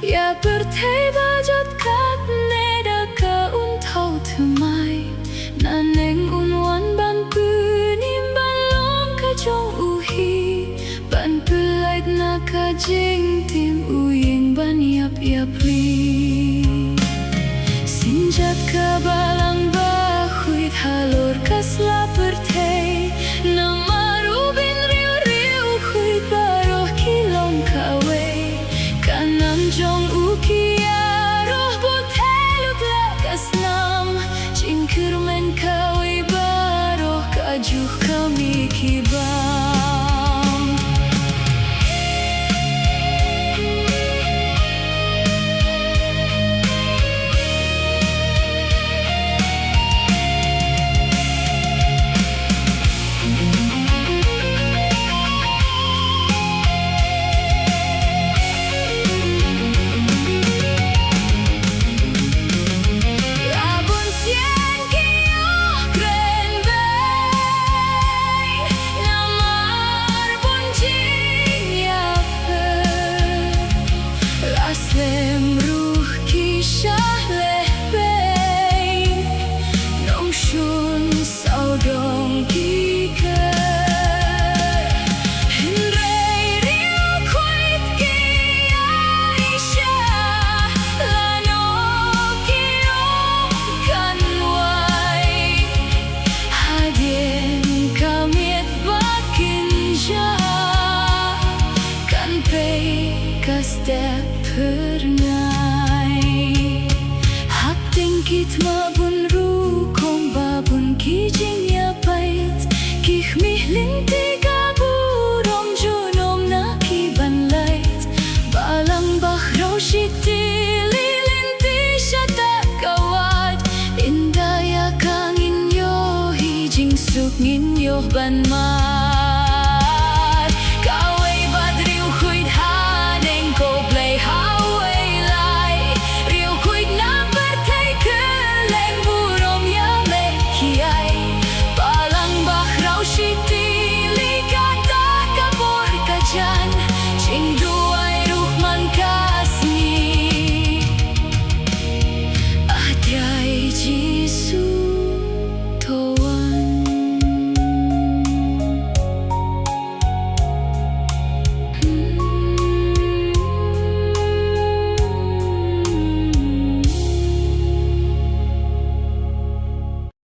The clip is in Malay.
อย่าpyrthei bajot katne da ka un thau thymmai nan eng un wan ban pynim ban long ka jong u hi ban pylait na ka jingtim u ïeng ban jingïatylli sinjat ka balang ba khuit halor kasla pyrthei namar u bin riu khuit baroh kilong kawe kanan jong u iaroh boteluk la kasnam jingkirmen kawe baroh kajuh kami kibam hapdeng kitma bun ru kong ba bun ki jingïapait khih linti ka burom junom na ki ban lait balang bah rau shitili linti shata kawat indaya ka ngin yo hi jingsuk ngin yo ban ma